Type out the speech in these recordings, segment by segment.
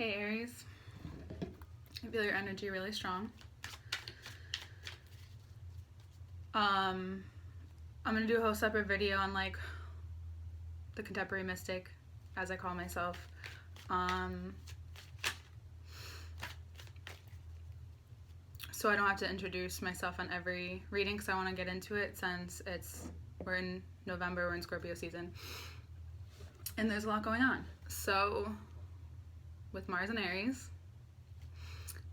Hey Aries, I feel your energy really strong. I'm gonna do a whole separate video on like the contemporary mystic, as I call myself. So I don't have to introduce myself on every reading because I want to get into it since we're in November, we're in Scorpio season, and there's a lot going on. So with Mars and Aries,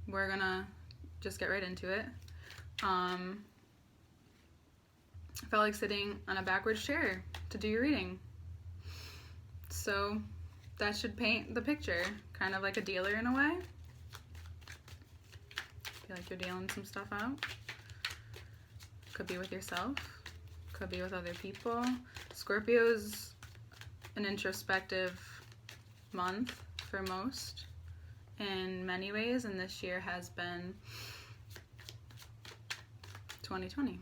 we're gonna just get right into it. I felt like sitting on a backwards chair to do your reading. So that should paint the picture, kind of like a dealer in a way. Feel like you're dealing some stuff out. Could be with yourself, could be with other people. Scorpio's an introspective month for most in many ways, and this year has been 2020.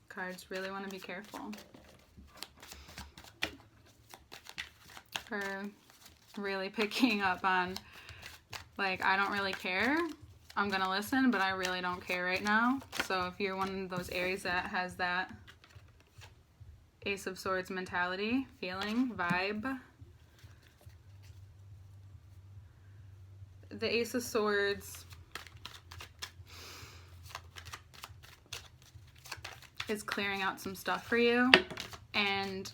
Cards really want to be careful for really picking up on, like, I don't really care. I'm gonna listen, but I really don't care right now. So if you're one of those Aries that has that Ace of Swords mentality, feeling, vibe, the Ace of Swords is clearing out some stuff for you. And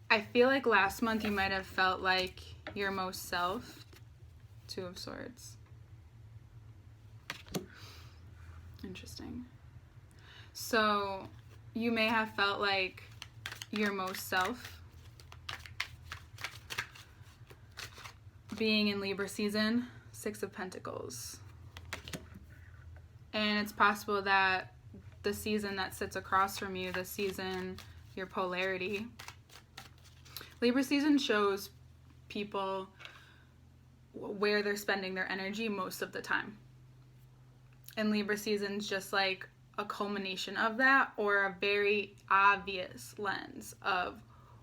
I feel like last month you might have felt like your most self. Two of Swords. Interesting. So you may have felt like your most self being in Libra season, Six of Pentacles. And it's possible that the season that sits across from you, the season, your polarity. Libra season shows people where they're spending their energy most of the time. And Libra season's just like a culmination of that, or a very obvious lens of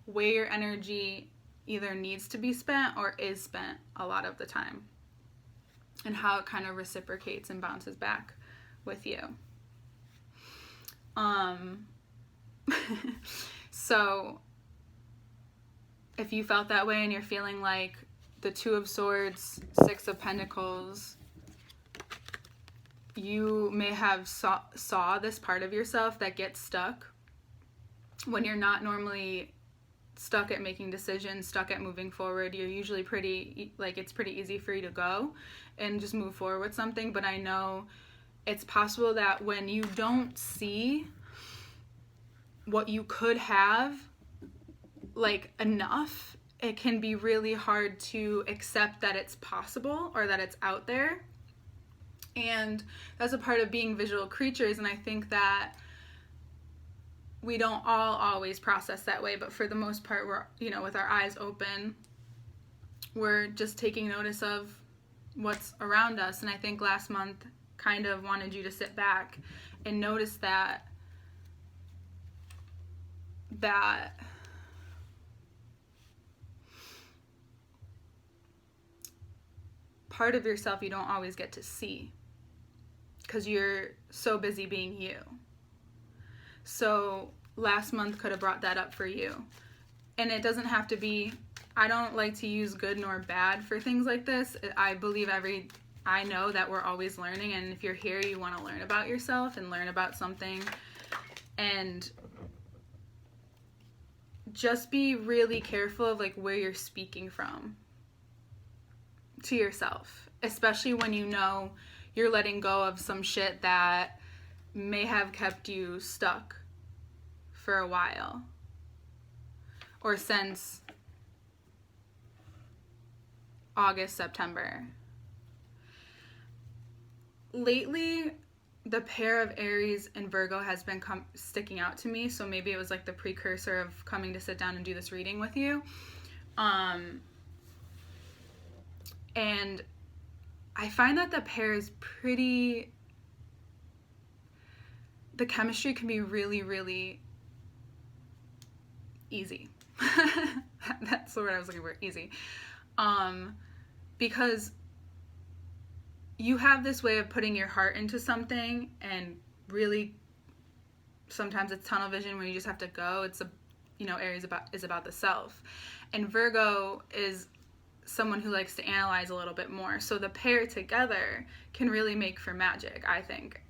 where your energy either needs to be spent or is spent a lot of the time, and how it kind of reciprocates and bounces back with you. So if you felt that way and you're feeling like the Two of Swords, Six of Pentacles, you may have saw this part of yourself that gets stuck when you're not normally stuck at making decisions, stuck at moving forward. You're usually it's pretty easy for you to go and just move forward with something. But I know it's possible that when you don't see what you could have, like, enough, it can be really hard to accept that it's possible or that it's out there. And that's a part of being visual creatures, and I think that we don't all always process that way, but for the most part, we're, with our eyes open, we're just taking notice of what's around us. And I think last month kind of wanted you to sit back and notice that part of yourself you don't always get to see because you're so busy being you. So last month could have brought that up for you. And it doesn't have to be, I don't like to use good nor bad for things like this. I believe I know that we're always learning, and if you're here, you want to learn about yourself and learn about something. And just be really careful of like where you're speaking from to yourself, especially when you know you're letting go of some shit that may have kept you stuck for a while, or since August, September. Lately, the pair of Aries and Virgo has been sticking out to me, so maybe it was like the precursor of coming to sit down and do this reading with you. And I find that the pair is pretty the chemistry can be really, really easy. That's the word I was looking for, easy. Because you have this way of putting your heart into something, and really sometimes it's tunnel vision where you just have to go. It's Aries is about the self, and Virgo is someone who likes to analyze a little bit more. So the pair together can really make for magic, I think.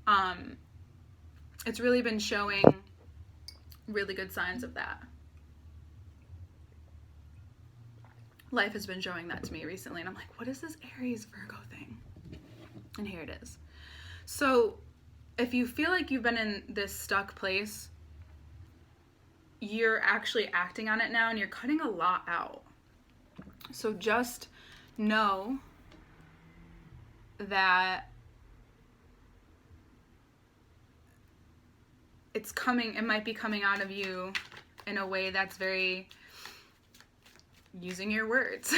It's really been showing really good signs of that. Life has been showing that to me recently, and I'm like, what is this Aries Virgo thing? And here it is. So if you feel like you've been in this stuck place, you're actually acting on it now, and you're cutting a lot out. So just know that it might be coming out of you in a way that's very using your words,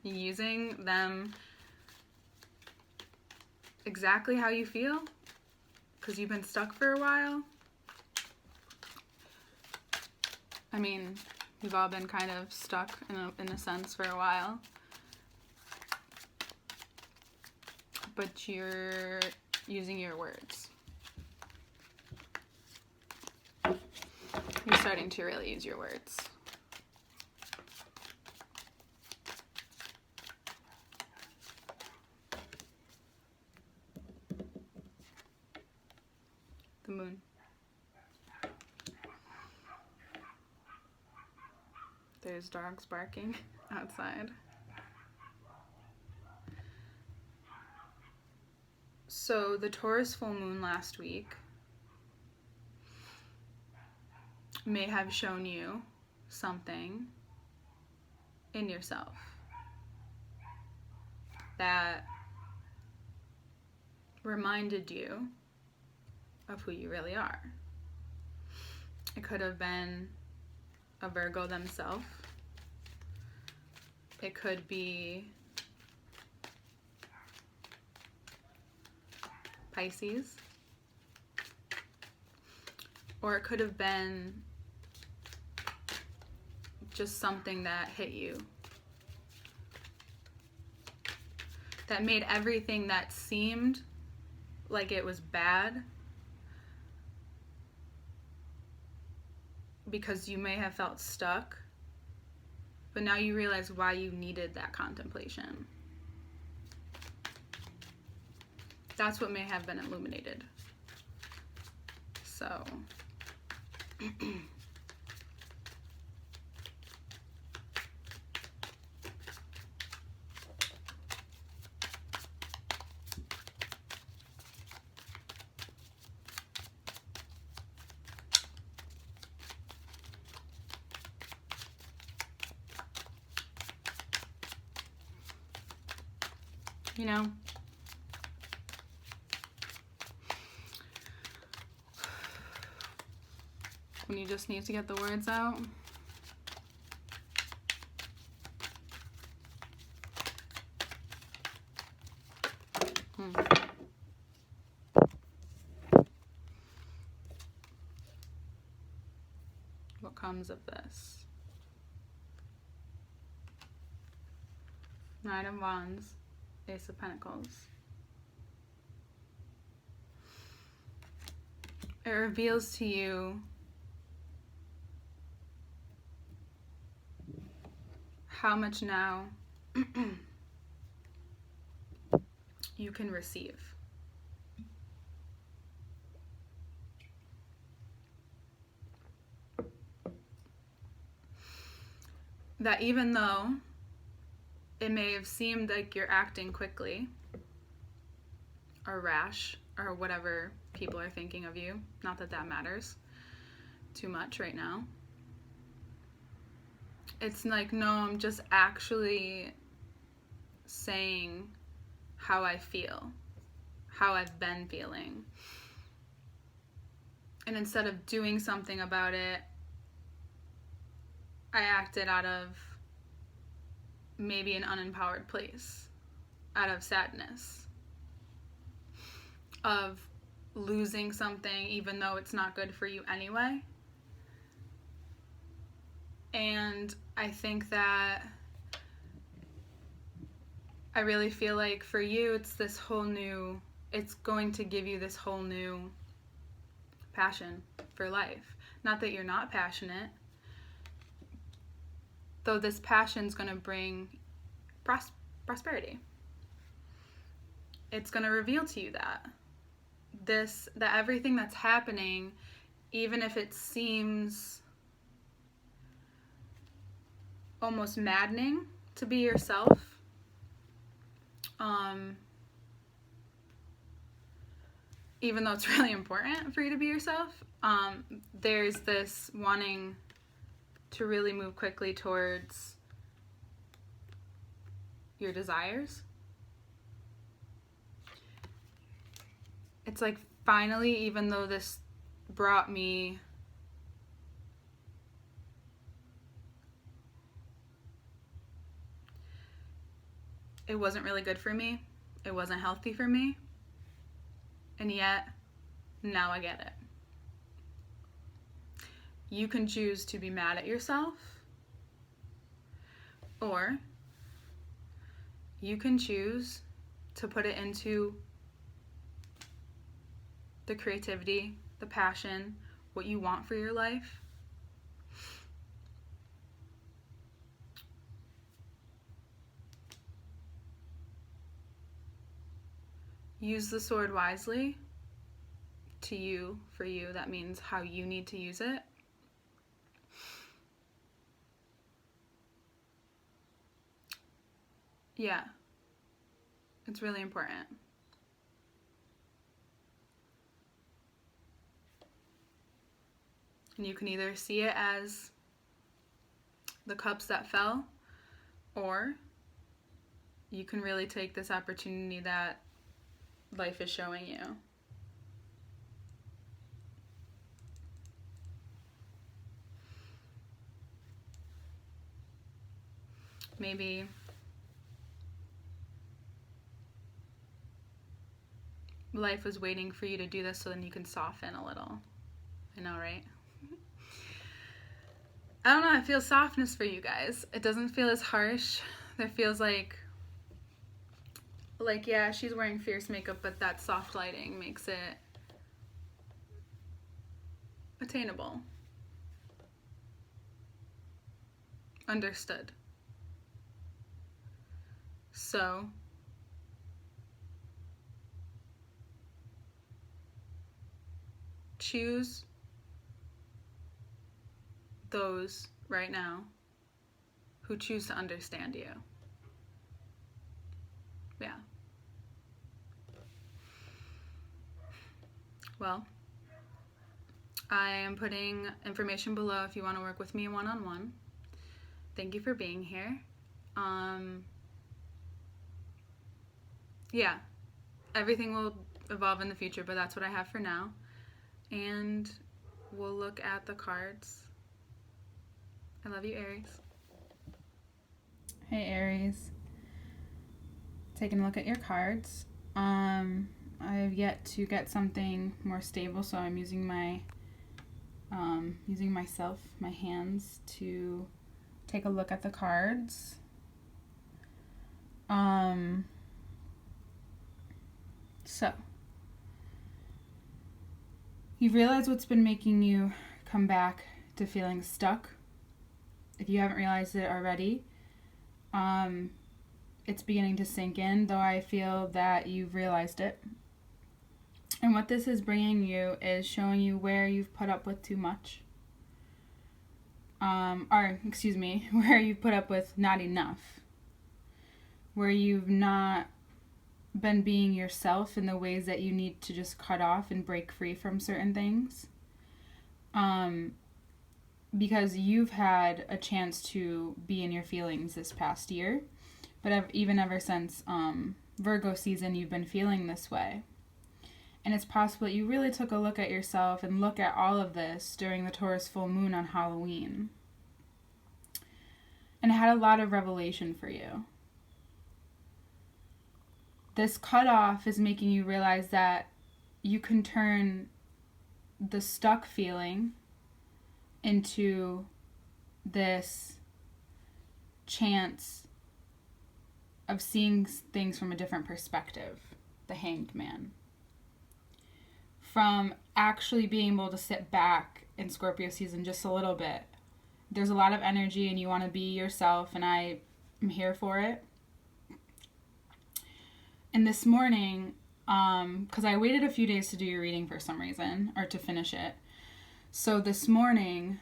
using them exactly how you feel, because you've been stuck for a while. I mean, we've all been kind of stuck in a sense for a while. But you're using your words. You're starting to really use your words. The moon. There's dogs barking outside. So the Taurus full moon last week may have shown you something in yourself that reminded you of who you really are. It could have been a Virgo themselves. It could be Pisces. Or it could have been just something that hit you, that made everything that seemed like it was bad, because you may have felt stuck, but now you realize why you needed that contemplation. That's what may have been illuminated. So you know, when you just need to get the words out. What comes of this? Knight of Wands, Ace of Pentacles. It reveals to you how much now you can receive. That even though it may have seemed like you're acting quickly or rash or whatever people are thinking of you, not that that matters too much right now. It's like, no, I'm just actually saying how I feel, how I've been feeling. And instead of doing something about it, I acted out of maybe an unempowered place, out of sadness, of losing something even though it's not good for you anyway. And I think that I really feel like for you it's going to give you this whole new passion for life. Not that you're not passionate, though this passion's going to bring prosperity. It's going to reveal to you that everything that's happening, even if it seems almost maddening to be yourself, even though it's really important for you to be yourself, there's this wanting to really move quickly towards your desires. It's like finally, even though this brought me it wasn't really good for me, it wasn't healthy for me, and yet now I get it. You can choose to be mad at yourself, or you can choose to put it into the creativity, the passion, what you want for your life. Use the sword wisely. For you, that means how you need to use it. Yeah, it's really important. And you can either see it as the cups that fell, or you can really take this opportunity that life is showing you. Maybe life was waiting for you to do this so then you can soften a little. I know, right? I don't know, I feel softness for you guys. It doesn't feel as harsh. There feels like yeah, she's wearing fierce makeup, but that soft lighting makes it attainable. Understood. So, choose those right now who choose to understand you. Yeah. Well, I am putting information below if you want to work with me one-on-one. Thank you for being here. Yeah, everything will evolve in the future, but that's what I have for now. And we'll look at the cards. I love you, Aries. Hey, Aries. Taking a look at your cards. I've yet to get something more stable, so I'm using my my hands to take a look at the cards. So you realize what's been making you come back to feeling stuck. If you haven't realized it already, it's beginning to sink in, though I feel that you've realized it. And what this is bringing you is showing you where you've put up with too much. Where you've put up with not enough. Where you've not been being yourself in the ways that you need to just cut off and break free from certain things. Because you've had a chance to be in your feelings this past year. But even ever since Virgo season, you've been feeling this way. And it's possible that you really took a look at yourself and look at all of this during the Taurus full moon on Halloween. And it had a lot of revelation for you. This cutoff is making you realize that you can turn the stuck feeling into this chance of seeing things from a different perspective, the Hanged Man. From actually being able to sit back in Scorpio season just a little bit. There's a lot of energy and you want to be yourself, and I am here for it. And this morning, because I waited a few days to do your reading for some reason, or to finish it. So this morning,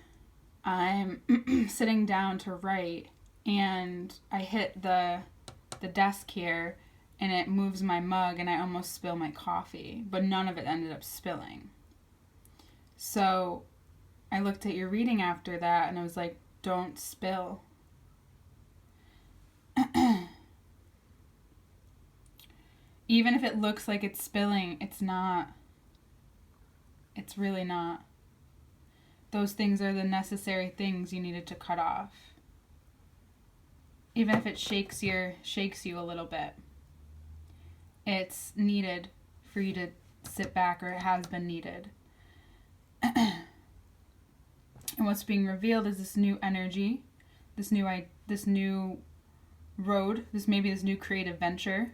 I'm sitting down to write, and I hit the desk here, and it moves my mug, and I almost spill my coffee, but none of it ended up spilling. So I looked at your reading after that, and I was like, don't spill. Even if it looks like it's spilling, it's not. It's really not. Those things are the necessary things you needed to cut off. Even if it shakes you a little bit, it's needed for you to sit back, or it has been needed. And what's being revealed is this new energy, this new road, this new creative venture,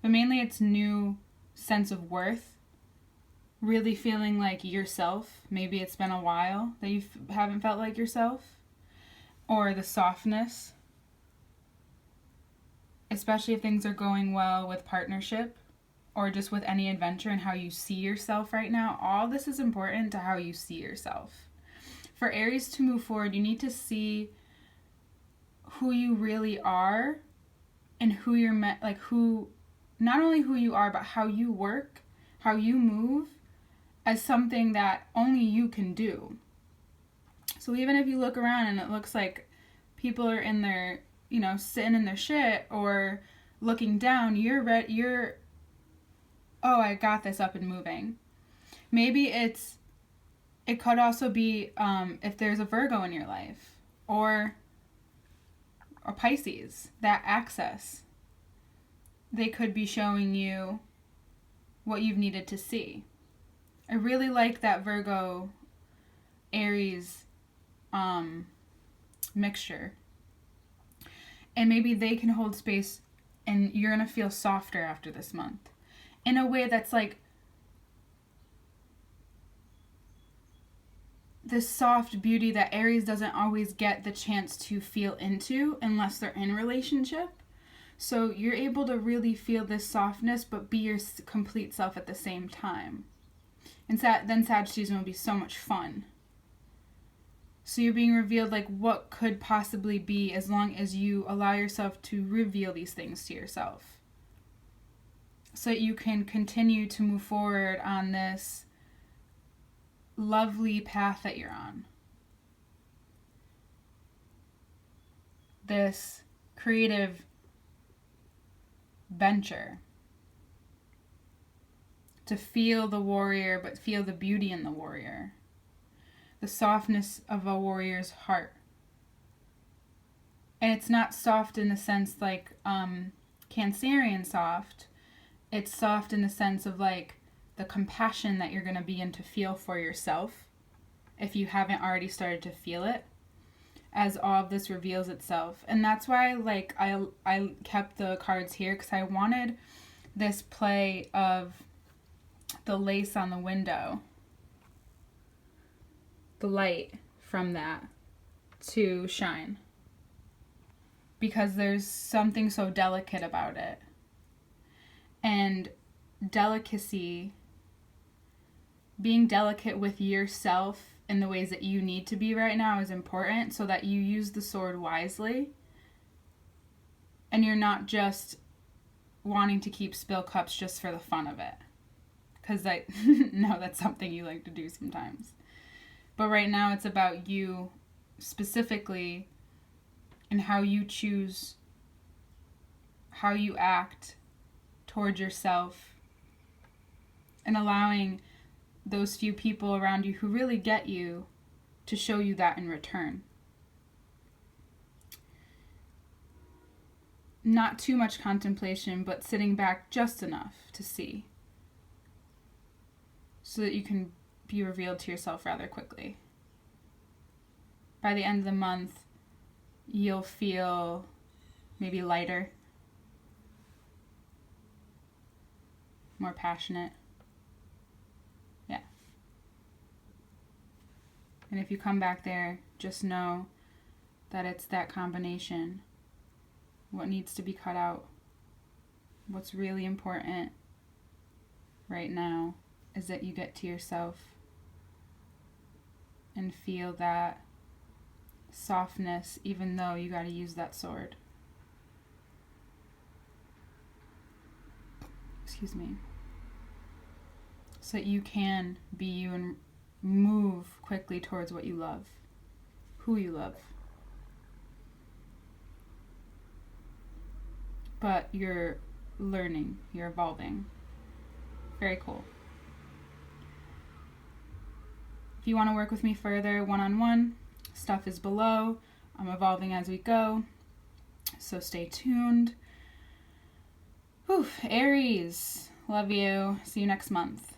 but mainly it's new sense of worth, really feeling like yourself. Maybe it's been a while that you haven't felt like yourself, or the softness, especially if things are going well with partnership or just with any adventure, and how you see yourself right now. All this is important to how you see yourself. For Aries to move forward, you need to see who you really are, and who you're not only who you are, but how you work, how you move, as something that only you can do. So even if you look around and it looks like people are in their, sitting in their shit or looking down, you're oh, I got this, up and moving. Maybe it could also be if there's a Virgo in your life, or Pisces, that access. They could be showing you what you've needed to see. I really like that Virgo Aries mixture. And maybe they can hold space, and you're going to feel softer after this month, in a way that's like this soft beauty that Aries doesn't always get the chance to feel into unless they're in relationship. So you're able to really feel this softness, but be your complete self at the same time. And then Sag season will be so much fun. So you're being revealed like what could possibly be, as long as you allow yourself to reveal these things to yourself. So that you can continue to move forward on this lovely path that you're on. This creative venture. To feel the warrior, but feel the beauty in the warrior. The softness of a warrior's heart. And it's not soft in the sense like Cancerian soft. It's soft in the sense of like the compassion that you're going to begin to feel for yourself, if you haven't already started to feel it, as all of this reveals itself. And that's why I kept the cards here, because I wanted this play of the lace on the window, the light from that, to shine, because there's something so delicate about it. And delicacy, being delicate with yourself in the ways that you need to be right now, is important, so that you use the sword wisely, and you're not just wanting to keep spill cups just for the fun of it, because I know that's something you like to do sometimes. But right now it's about you specifically, and how you choose, how you act towards yourself, and allowing those few people around you who really get you to show you that in return. Not too much contemplation, but sitting back just enough to see. so that you can be revealed to yourself rather quickly. By the end of the month, you'll feel maybe lighter, more passionate. Yeah. And if you come back there, just know that it's that combination. What needs to be cut out, what's really important right now is that you get to yourself and feel that softness, even though you got to use that sword. Excuse me. So that you can be you and move quickly towards what you love, who you love. But you're learning, you're evolving. Very cool. If you want to work with me further, one-on-one, stuff is below. I'm evolving as we go, so stay tuned. Whew, Aries, love you. See you next month.